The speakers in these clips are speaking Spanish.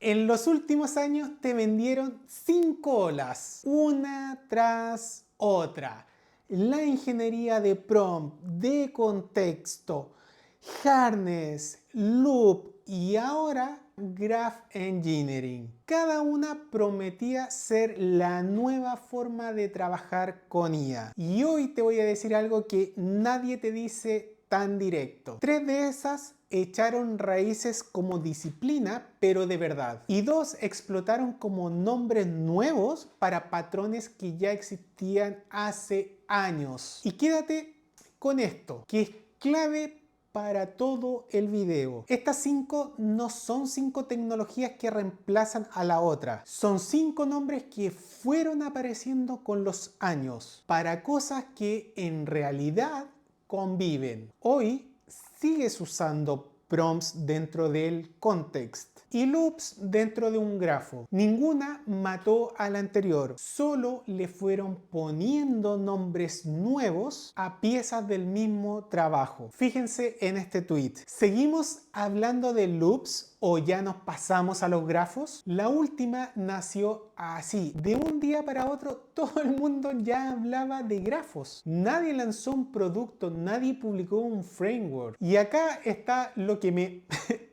En los últimos años te vendieron 5 olas, una tras otra. La ingeniería de prompt, de contexto, harness, loop y ahora Graph Engineering. Cada una prometía ser la nueva forma de trabajar con IA. Y hoy te voy a decir algo que nadie te dice tan directo. 3 de esas echaron raíces como disciplina, pero de verdad. Y 2 explotaron como nombres nuevos para patrones que ya existían hace años. Y quédate con esto, que es clave para todo el video. Estas 5 no son 5 tecnologías que reemplazan a la otra. Son 5 nombres que fueron apareciendo con los años para cosas que en realidad conviven. Hoy sigues usando prompts dentro del context y loops dentro de un grafo. Ninguna mató a la anterior, solo le fueron poniendo nombres nuevos a piezas del mismo trabajo. Fíjense en este tweet. ¿Seguimos hablando de loops o ya nos pasamos a los grafos? La última nació así. De un día para otro todo el mundo ya hablaba de grafos. Nadie lanzó un producto, nadie publicó un framework. Y acá está lo que me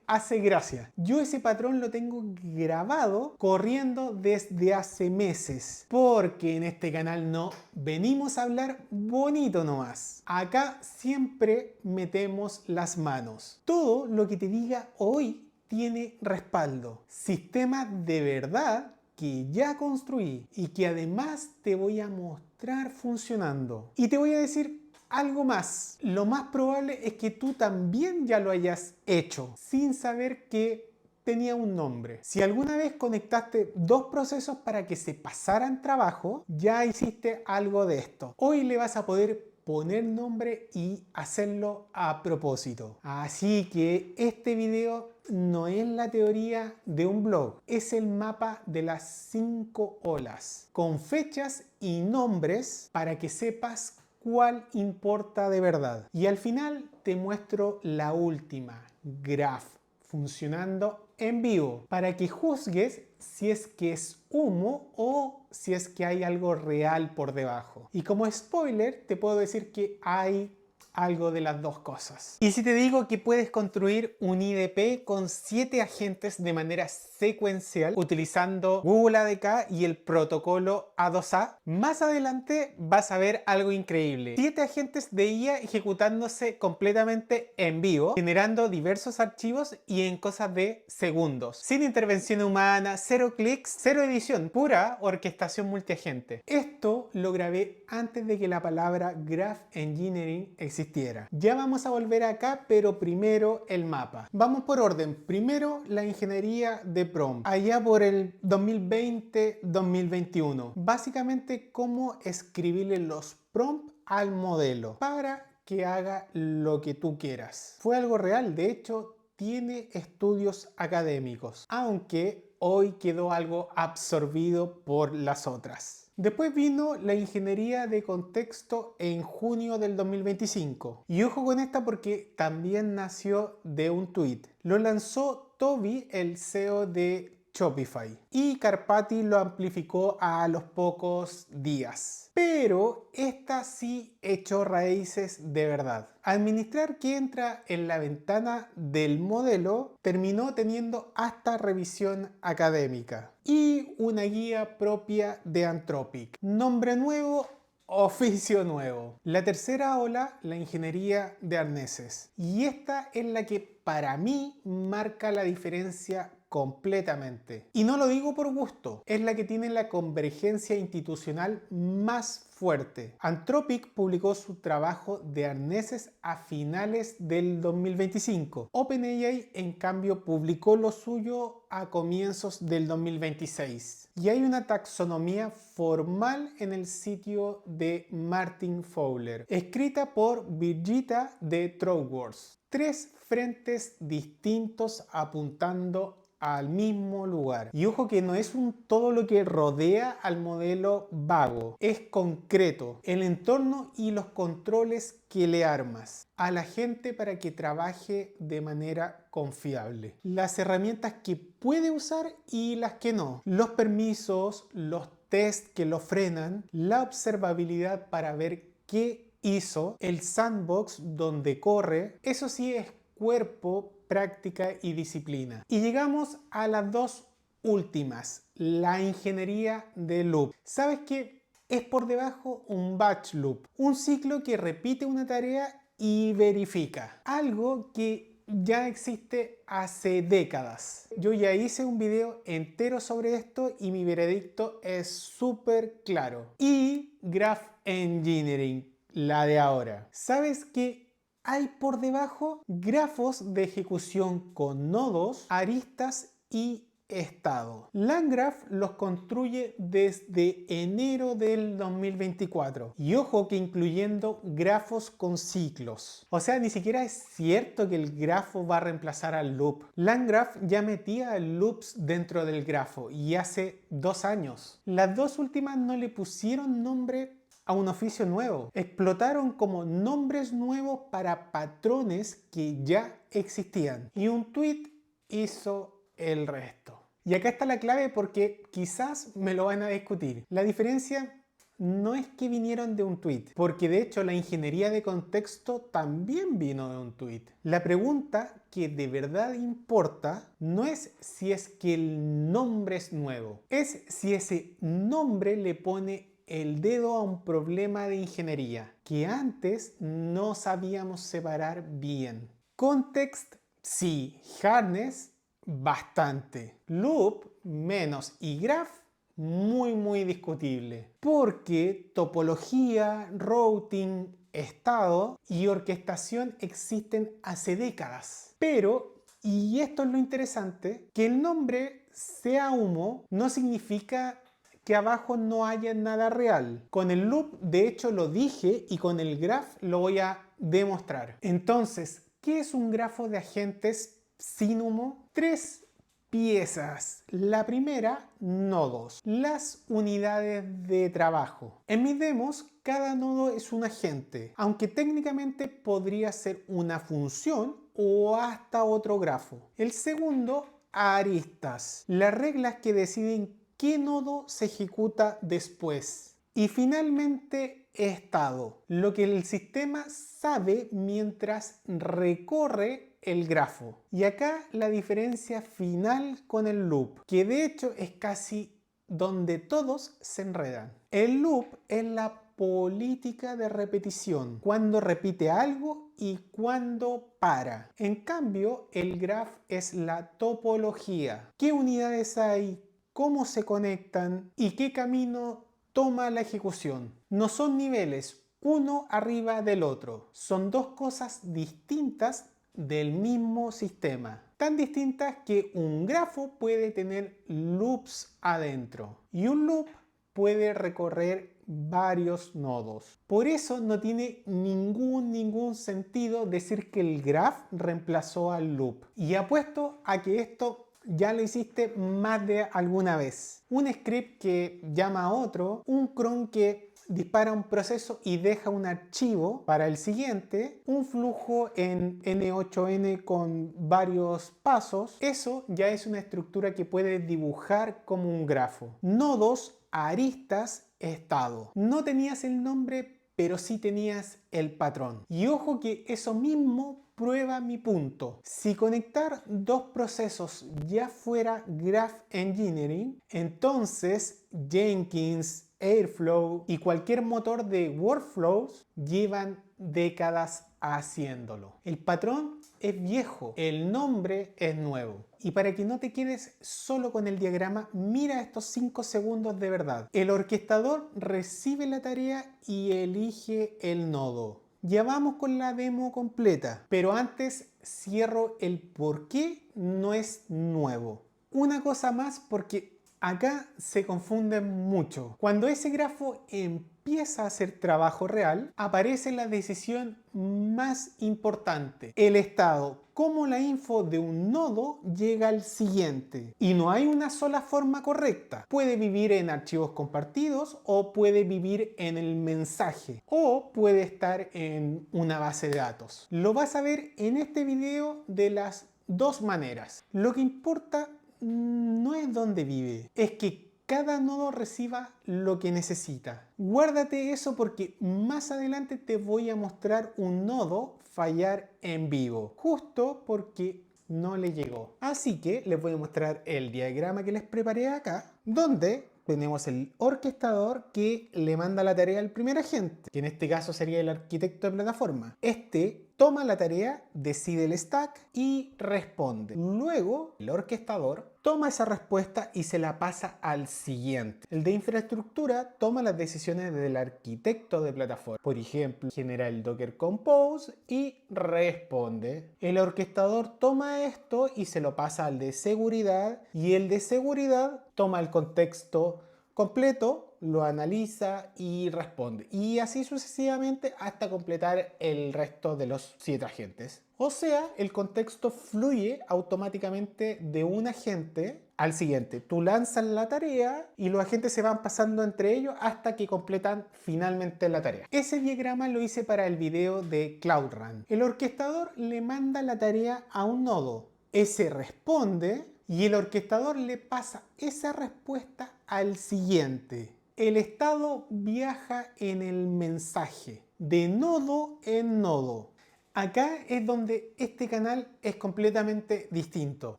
hace gracia. Yo ese patrón lo tengo grabado corriendo desde hace meses. Porque en este canal no venimos a hablar bonito nomás. Acá siempre metemos las manos. Todo lo que te diga hoy tiene respaldo. Sistemas de verdad que ya construí y que además te voy a mostrar funcionando. Y te voy a decir algo más. Lo más probable es que tú también ya lo hayas hecho sin saber que tenía un nombre. Si alguna vez conectaste 2 procesos para que se pasaran trabajo, ya hiciste algo de esto. Hoy le vas a poder poner nombre y hacerlo a propósito. Así que este video no es la teoría de un blog, es el mapa de las 5 olas, con fechas y nombres para que sepas cuál importa de verdad. Y al final te muestro la última, Graph, funcionando en vivo, para que juzgues si es que es humo o si es que hay algo real por debajo. Y como spoiler, te puedo decir que hay algo de las dos cosas. Y si te digo que puedes construir un IDP con 7 agentes de manera secuencial utilizando Google ADK y el protocolo A2A, más adelante vas a ver algo increíble. 7 agentes de IA ejecutándose completamente en vivo, generando diversos archivos y en cosas de segundos. Sin intervención humana, 0 clics, 0 edición, pura orquestación multiagente. Esto lo grabé antes de que la palabra Graph Engineering existiera. Ya vamos a volver acá, pero primero el mapa. Vamos por orden. Primero la ingeniería de prompt, allá por el 2020-2021. Básicamente cómo escribirle los prompts al modelo para que haga lo que tú quieras. Fue algo real, de hecho tiene estudios académicos, aunque hoy quedó algo absorbido por las otras. Después vino la ingeniería de contexto en junio del 2025. Y ojo con esta porque también nació de un tweet. Lo lanzó Toby, el CEO de Shopify. Y Karpati lo amplificó a los pocos días. Pero esta sí echó raíces de verdad. Administrar que entra en la ventana del modelo terminó teniendo hasta revisión académica y una guía propia de Anthropic. Nombre nuevo, oficio nuevo. La tercera ola, la ingeniería de arneses. Y esta es la que para mí marca la diferencia completamente. Y no lo digo por gusto, es la que tiene la convergencia institucional más fuerte. Anthropic publicó su trabajo de arneses a finales del 2025. OpenAI, en cambio, publicó lo suyo a comienzos del 2026. Y hay una taxonomía formal en el sitio de Martin Fowler, escrita por Birgitta de Trowworth. 3 frentes distintos apuntando al mismo lugar. Y ojo que no es un todo lo que rodea al modelo vago, es concreto, el entorno y los controles que le armas a la gente para que trabaje de manera confiable. Las herramientas que puede usar y las que no. Los permisos, los tests que lo frenan, la observabilidad para ver qué hizo, el sandbox donde corre. Eso sí es cuerpo, práctica y disciplina. Y llegamos a las dos últimas, la ingeniería de loop. ¿Sabes qué? Es por debajo un batch loop, un ciclo que repite una tarea y verifica. Algo que ya existe hace décadas. Yo ya hice un video entero sobre esto y mi veredicto es súper claro. Y Graph Engineering, la de ahora. ¿Sabes qué hay por debajo? Grafos de ejecución con nodos, aristas y estado. LangGraph los construye desde enero del 2024. Y ojo que incluyendo grafos con ciclos. O sea, ni siquiera es cierto que el grafo va a reemplazar al loop. LangGraph ya metía loops dentro del grafo y hace 2 años. Las dos últimas no le pusieron nombre a un oficio nuevo. Explotaron como nombres nuevos para patrones que ya existían. Y un tweet hizo el resto. Y acá está la clave porque quizás me lo van a discutir. La diferencia no es que vinieron de un tweet, porque de hecho la ingeniería de contexto también vino de un tweet. La pregunta que de verdad importa no es si es que el nombre es nuevo, es si ese nombre le pone el dedo a un problema de ingeniería que antes no sabíamos separar bien. Context, sí. Hardness, bastante. Loop, menos. Y graph, muy discutible. Porque topología, routing, estado y orquestación existen hace décadas. Pero, y esto es lo interesante, que el nombre sea humo no significa que abajo no haya nada real. Con el loop, de hecho, lo dije y con el graph lo voy a demostrar. Entonces, ¿qué es un grafo de agentes sin humo? 3 piezas. La primera, nodos. Las unidades de trabajo. En mis demos, cada nodo es un agente, aunque técnicamente podría ser una función o hasta otro grafo. El segundo, aristas. Las reglas que deciden qué nodo se ejecuta después. Y finalmente, estado, lo que el sistema sabe mientras recorre el grafo. Y acá la diferencia final con el loop, que de hecho es casi donde todos se enredan. El loop es la política de repetición, cuando repite algo y cuando para. En cambio, el graph es la topología. ¿Qué unidades hay? ¿Cómo se conectan? ¿Y qué camino toma la ejecución? No son niveles uno arriba del otro. Son dos cosas distintas del mismo sistema. Tan distintas que un grafo puede tener loops adentro y un loop puede recorrer varios nodos. Por eso no tiene ningún sentido decir que el graph reemplazó al loop. Y apuesto a que esto ya lo hiciste más de alguna vez. Un script que llama a otro, un cron que dispara un proceso y deja un archivo para el siguiente, un flujo en N8N con varios pasos. Eso ya es una estructura que puedes dibujar como un grafo. Nodos, aristas, estado. No tenías el nombre, pero sí tenías el patrón. Y ojo que eso mismo prueba mi punto. Si conectar dos procesos ya fuera Graph Engineering, entonces Jenkins, Airflow y cualquier motor de workflows llevan décadas haciéndolo. El patrón es viejo, el nombre es nuevo. Y para que no te quedes solo con el diagrama, mira estos 5 segundos de verdad. El orquestador recibe la tarea y elige el nodo. Ya vamos con la demo completa, pero antes cierro el por qué no es nuevo. Una cosa más porque Acá se confunden mucho. Cuando ese grafo empieza a hacer trabajo real, aparece la decisión más importante, el estado, cómo la info de un nodo llega al siguiente. Y no hay una sola forma correcta. Puede vivir en archivos compartidos o puede vivir en el mensaje o puede estar en una base de datos. Lo vas a ver en este video de las dos maneras. Lo que importa no es dónde vive, es que cada nodo reciba lo que necesita. Guárdate eso porque más adelante te voy a mostrar un nodo fallar en vivo, justo porque no le llegó. Así que les voy a mostrar el diagrama que les preparé acá, donde tenemos el orquestador que le manda la tarea al primer agente, que en este caso sería el arquitecto de plataforma. Este toma la tarea, decide el stack y responde. Luego, el orquestador toma esa respuesta y se la pasa al siguiente. El de infraestructura toma las decisiones del arquitecto de plataforma. Por ejemplo, genera el Docker Compose y responde. El orquestador toma esto y se lo pasa al de seguridad y el de seguridad toma el contexto completo, lo analiza y responde. Y así sucesivamente hasta completar el resto de los 7 agentes. O sea, el contexto fluye automáticamente de un agente al siguiente. Tú lanzas la tarea y los agentes se van pasando entre ellos hasta que completan finalmente la tarea. Ese diagrama lo hice para el video de Cloud Run. El orquestador le manda la tarea a un nodo. Ese responde y el orquestador le pasa esa respuesta al siguiente. El estado viaja en el mensaje, de nodo en nodo. Acá es donde este canal es completamente distinto.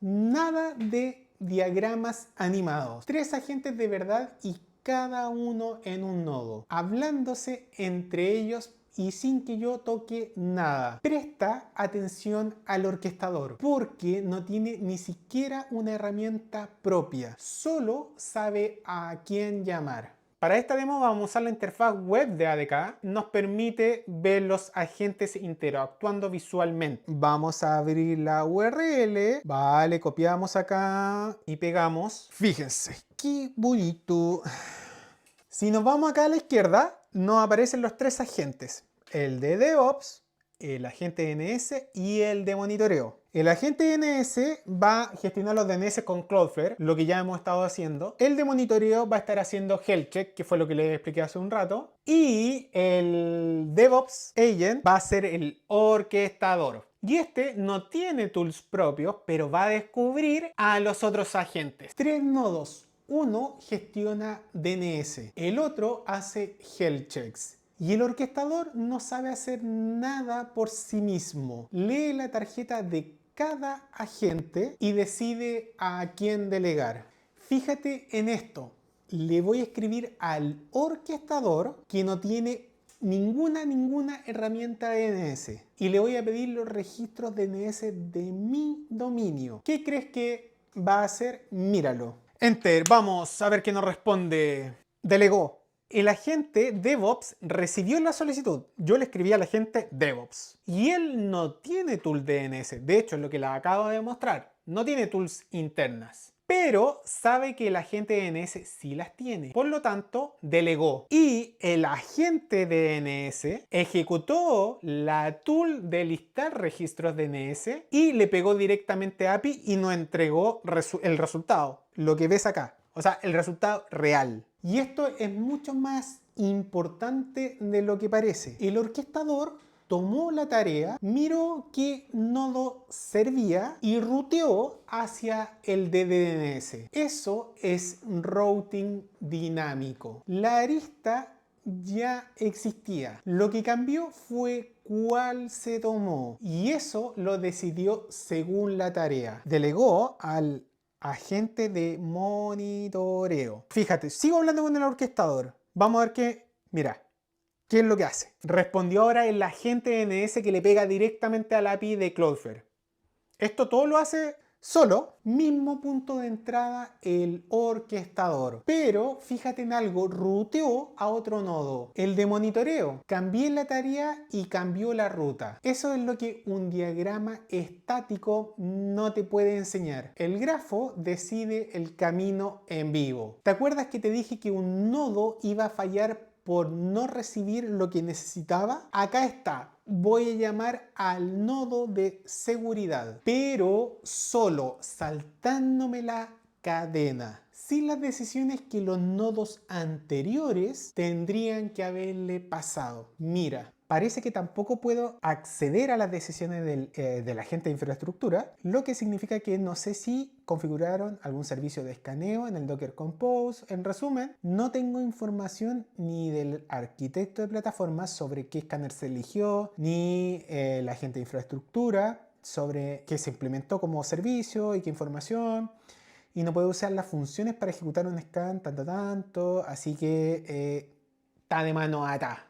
Nada de diagramas animados. 3 agentes de verdad y cada uno en un nodo, hablándose entre ellos y sin que yo toque nada. Presta atención al orquestador porque no tiene ni siquiera una herramienta propia. Solo sabe a quién llamar. Para esta demo vamos a usar la interfaz web de ADK. Nos permite ver los agentes interactuando visualmente. Vamos a abrir la URL. Vale, copiamos acá y pegamos. Fíjense, qué bonito. Si nos vamos acá a la izquierda, nos aparecen los 3 agentes. El de DevOps, el agente DNS y el de monitoreo. El agente DNS va a gestionar los DNS con Cloudflare, lo que ya hemos estado haciendo. El de monitoreo va a estar haciendo health check, que fue lo que les expliqué hace un rato. Y el DevOps Agent va a ser el orquestador. Y este no tiene tools propios, pero va a descubrir a los otros agentes. 3 nodos. Uno gestiona DNS, el otro hace health checks. Y el orquestador no sabe hacer nada por sí mismo. Lee la tarjeta de cada agente y decide a quién delegar. Fíjate en esto. Le voy a escribir al orquestador que no tiene ninguna herramienta de DNS. Y le voy a pedir los registros DNS de mi dominio. ¿Qué crees que va a hacer? Míralo. Enter. Vamos a ver qué nos responde. Delegó. El agente DevOps recibió la solicitud. Yo le escribí al agente DevOps. Y él no tiene tool DNS. De hecho, es lo que les acabo de mostrar. No tiene tools internas. Pero sabe que el agente DNS sí las tiene. Por lo tanto, delegó. Y el agente DNS ejecutó la tool de listar registros DNS y le pegó directamente a API y nos entregó el resultado. Lo que ves acá. O sea, el resultado real. Y esto es mucho más importante de lo que parece. El orquestador tomó la tarea, miró qué nodo servía y ruteó hacia el DNS. Eso es routing dinámico. La arista ya existía. Lo que cambió fue cuál se tomó. Y eso lo decidió según la tarea. Delegó al agente de monitoreo. Fíjate, sigo hablando con el orquestador. Vamos a ver qué. Mira, ¿qué es lo que hace? Respondió ahora el agente DNS que le pega directamente a la API de Cloudflare. Esto todo lo hace Solo, mismo punto de entrada el orquestador. Pero fíjate en algo, ruteó a otro nodo, el de monitoreo. Cambié la tarea y cambió la ruta. Eso es lo que un diagrama estático no te puede enseñar. El grafo decide el camino en vivo. ¿Te acuerdas que te dije que un nodo iba a fallar por no recibir lo que necesitaba? Acá está. Voy a llamar al nodo de seguridad, pero solo saltándome la cadena, sin las decisiones que los nodos anteriores tendrían que haberle pasado. Mira, parece que tampoco puedo acceder a las decisiones del agente de infraestructura, lo que significa que no sé si configuraron algún servicio de escaneo en el Docker Compose. En resumen, no tengo información ni del arquitecto de plataformas sobre qué escáner se eligió, ni el agente de infraestructura sobre qué se implementó como servicio y qué información. Y no puedo usar las funciones para ejecutar un scan tanto, así que está de mano ata.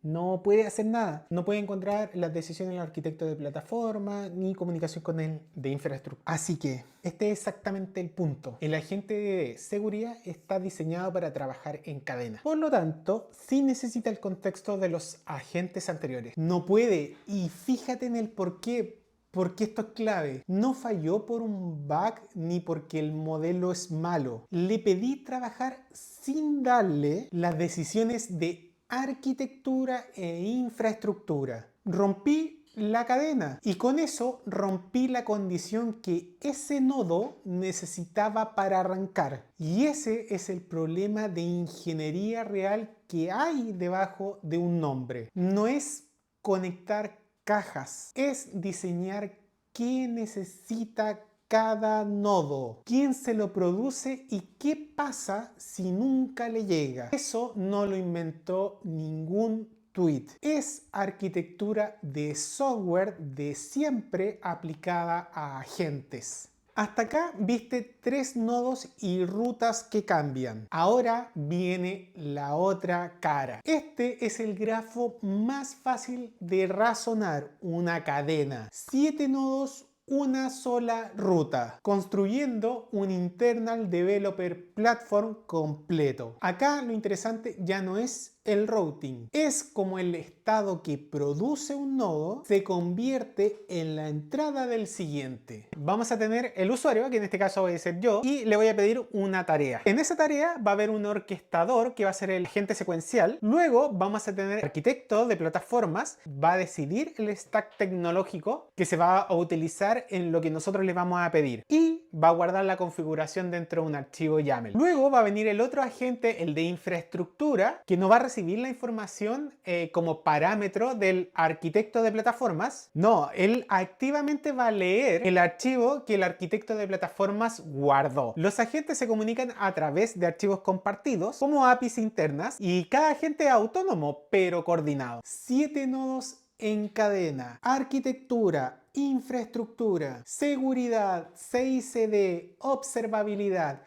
No puede hacer nada. No puede encontrar las decisiones del arquitecto de plataforma ni comunicación con él de infraestructura. Así que este es exactamente el punto. El agente de seguridad está diseñado para trabajar en cadena. Por lo tanto, sí necesita el contexto de los agentes anteriores. No puede. Y fíjate en el por qué. Porque esto es clave. No falló por un bug ni porque el modelo es malo. Le pedí trabajar sin darle las decisiones de arquitectura e infraestructura. Rompí la cadena y con eso rompí la condición que ese nodo necesitaba para arrancar. Y ese es el problema de ingeniería real que hay debajo de un nombre. No es conectar cajas, es diseñar qué necesita cada nodo, quién se lo produce y qué pasa si nunca le llega. Eso no lo inventó ningún tweet. Es arquitectura de software de siempre aplicada a agentes. Hasta acá viste 3 nodos y rutas que cambian. Ahora viene la otra cara. Este es el grafo más fácil de razonar, una cadena. 7 nodos, una sola ruta, construyendo un Internal Developer Platform completo. Acá lo interesante ya no es el routing, es como el estado que produce un nodo se convierte en la entrada del siguiente. Vamos a tener el usuario, que en este caso voy a ser yo, y le voy a pedir una tarea. En esa tarea va a haber un orquestador que va a ser el agente secuencial. Luego vamos a tener arquitecto de plataformas, va a decidir el stack tecnológico que se va a utilizar en lo que nosotros le vamos a pedir y va a guardar la configuración dentro de un archivo YAML. Luego va a venir el otro agente, el de infraestructura, que nos va a recibir la información como parámetro del arquitecto de plataformas. No, él activamente va a leer el archivo que el arquitecto de plataformas guardó. Los agentes se comunican a través de archivos compartidos como APIs internas y cada agente es autónomo pero coordinado. 7 nodos en cadena, arquitectura, infraestructura, seguridad, CI/CD, observabilidad,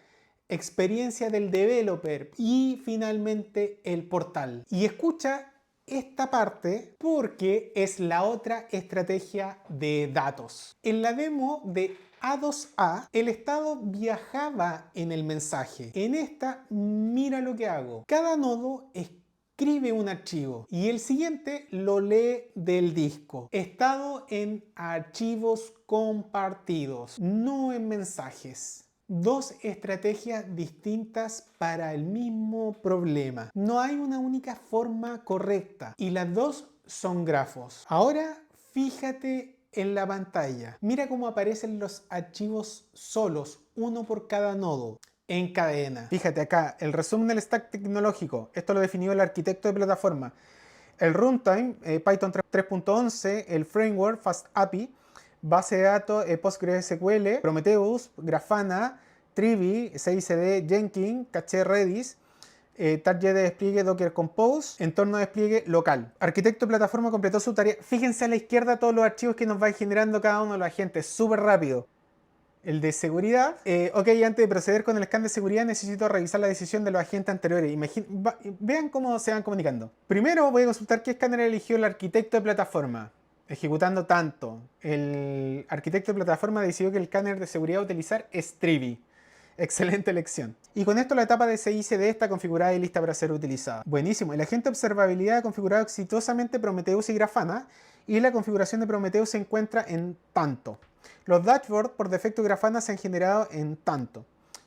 experiencia del developer y finalmente el portal. Y escucha esta parte porque es la otra estrategia de datos. En la demo de A2A, el estado viajaba en el mensaje. En esta, mira lo que hago. Cada nodo escribe un archivo y el siguiente lo lee del disco. Estado en archivos compartidos, no en mensajes. 2 estrategias distintas para el mismo problema. No hay una única forma correcta y las dos son grafos. Ahora fíjate en la pantalla. Mira cómo aparecen los archivos solos, uno por cada nodo, en cadena. Fíjate acá, el resumen del stack tecnológico. Esto lo definió el arquitecto de plataforma. El runtime, Python 3.11, el framework, FastAPI, base de datos, PostgreSQL, Prometheus, Grafana, Trivi, CICD, Jenkins, caché Redis, target de despliegue Docker Compose, entorno de despliegue local. Arquitecto de plataforma completó su tarea. Fíjense a la izquierda todos los archivos que nos va generando cada uno de los agentes, súper rápido. El de seguridad. Ok, antes de proceder con el scan de seguridad necesito revisar la decisión de los agentes anteriores. Vean cómo se van comunicando. Primero voy a consultar qué escáner eligió el arquitecto de plataforma. ejecutando tanto. El arquitecto de plataforma decidió que el escáner de seguridad a utilizar es Trivi. Excelente elección. Y con esto la etapa de CICD está configurada y lista para ser utilizada. Buenísimo. El agente de observabilidad ha configurado exitosamente Prometheus y Grafana y la configuración de Prometheus se encuentra en tanto. Los dashboards por defecto Grafana se han generado en tanto.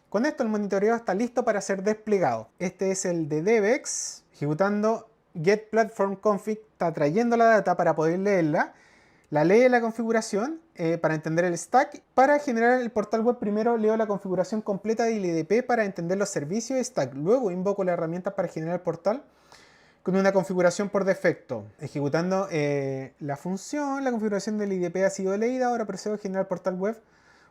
Con esto el monitoreo está listo para ser desplegado. Este es el de DevEx, ejecutando get platform config, está trayendo la data para poder leerla. La lee la configuración para entender el stack. Para generar el portal web primero leo la configuración completa del IDP para entender los servicios de stack. Luego invoco la herramienta para generar el portal con una configuración por defecto. Ejecutando la función, la configuración del IDP ha sido leída. Ahora procedo a generar el portal web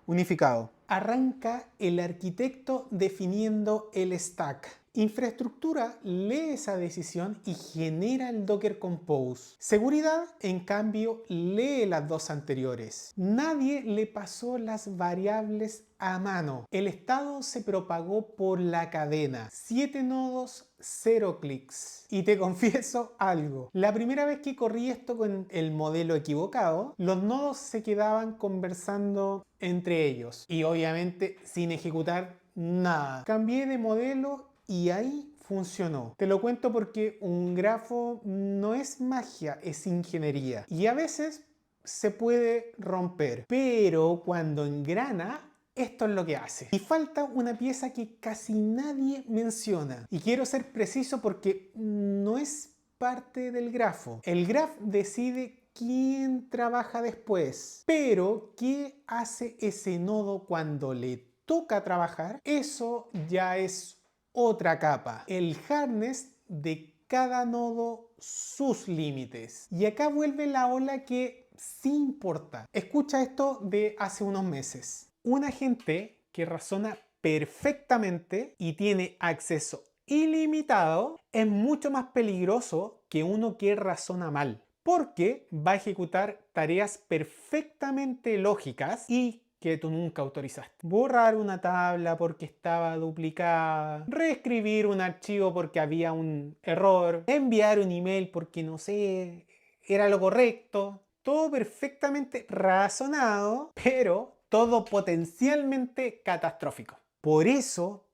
unificado. Arranca el arquitecto definiendo el stack. Infraestructura lee esa decisión y genera el Docker Compose. Seguridad, en cambio, lee las dos anteriores. Nadie le pasó las variables a mano. El estado se propagó por la cadena. 7 nodos, 0 clics. Y te confieso algo. La primera vez que corrí esto con el modelo equivocado, los nodos se quedaban conversando entre ellos. Y obviamente sin ejecutar nada. Cambié de modelo y ahí funcionó. Te lo cuento porque un grafo no es magia, es ingeniería. Y a veces se puede romper. Pero cuando engrana, esto es lo que hace. Y falta una pieza que casi nadie menciona. Y quiero ser preciso porque no es parte del grafo. El grafo decide quién trabaja después. Pero, ¿qué hace ese nodo cuando le toca trabajar? Eso ya es otra capa. El harness de cada nodo, sus límites. Y acá vuelve la ola que sí importa. Escucha esto de hace unos meses. Un agente que razona perfectamente y tiene acceso ilimitado es mucho más peligroso que uno que razona mal, porque va a ejecutar tareas perfectamente lógicas y que tú nunca autorizaste. Borrar una tabla porque estaba duplicada, reescribir un archivo porque había un error, enviar un email porque no sé, era lo correcto. Todo perfectamente razonado, pero todo potencialmente catastrófico. Por eso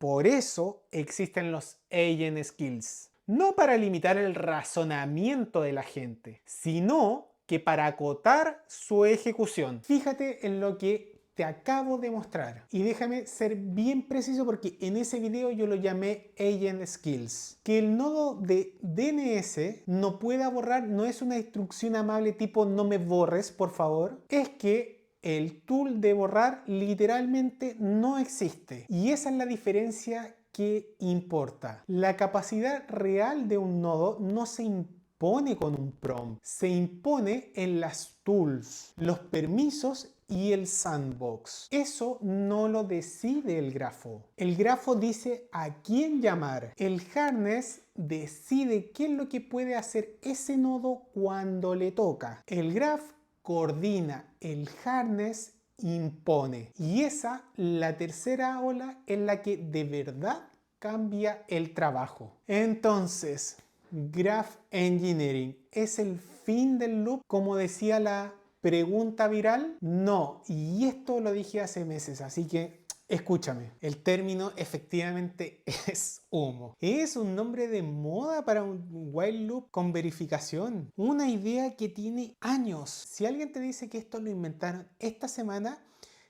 existen los Agent Skills. No para limitar el razonamiento de la gente, sino que para acotar su ejecución. Fíjate en lo que te acabo de mostrar. Y déjame ser bien preciso porque en ese video yo lo llamé Agent Skills. Que el nodo de DNS no pueda borrar no es una instrucción amable tipo no me borres, por favor. Es que el tool de borrar literalmente no existe. Y esa es la diferencia que importa. La capacidad real de un nodo no se impone con un prompt, se impone en las tools, los permisos y el sandbox. Eso no lo decide el grafo. El grafo dice a quién llamar. El harness decide qué es lo que puede hacer ese nodo cuando le toca. El graph coordina, el harness impone. Y esa, la tercera ola, es la que de verdad cambia el trabajo. Entonces, Graph Engineering, ¿es el fin del loop como decía la pregunta viral? No, y esto lo dije hace meses, así que escúchame, el término efectivamente es humo. Es un nombre de moda para un while loop con verificación. Una idea que tiene años. Si alguien te dice que esto lo inventaron esta semana,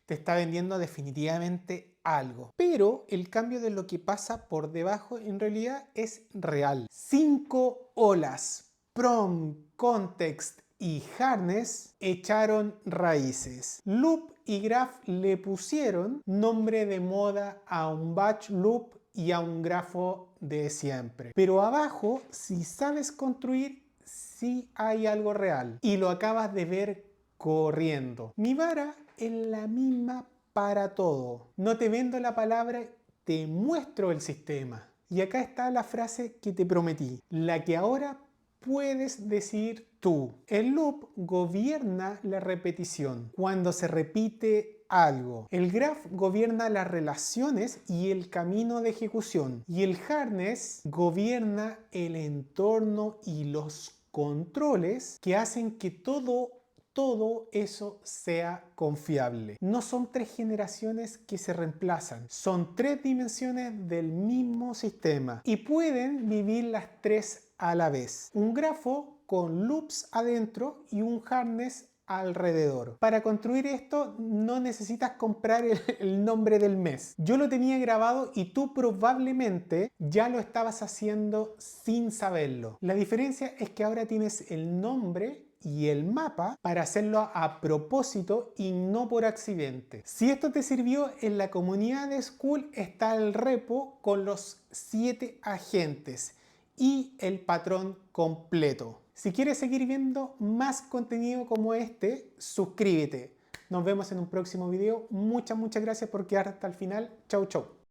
te está vendiendo definitivamente algo. Pero el cambio de lo que pasa por debajo en realidad es real. 5 olas, prompt, context y harness echaron raíces. Loop y graph le pusieron nombre de moda a un batch loop y a un grafo de siempre. Pero abajo, si sabes construir, sí hay algo real. Y lo acabas de ver corriendo. Mi vara es la misma para todo. No te vendo la palabra, te muestro el sistema. Y acá está la frase que te prometí, la que ahora puedes decir tú. El loop gobierna la repetición. Cuando se repite algo. El graph gobierna las relaciones y el camino de ejecución. Y el harness gobierna el entorno y los controles que hacen que todo todo eso sea confiable. No son 3 generaciones que se reemplazan, son 3 dimensiones del mismo sistema y pueden vivir las 3 a la vez. Un grafo con loops adentro y un harness alrededor. Para construir esto no necesitas comprar el nombre del mes. Yo lo tenía grabado y tú probablemente ya lo estabas haciendo sin saberlo. La diferencia es que ahora tienes el nombre y el mapa para hacerlo a propósito y no por accidente. Si esto te sirvió, en la comunidad de Skool está el repo con los 7 agentes y el patrón completo. Si quieres seguir viendo más contenido como este, suscríbete. Nos vemos en un próximo video. Muchas gracias por quedar hasta el final. Chau, chau.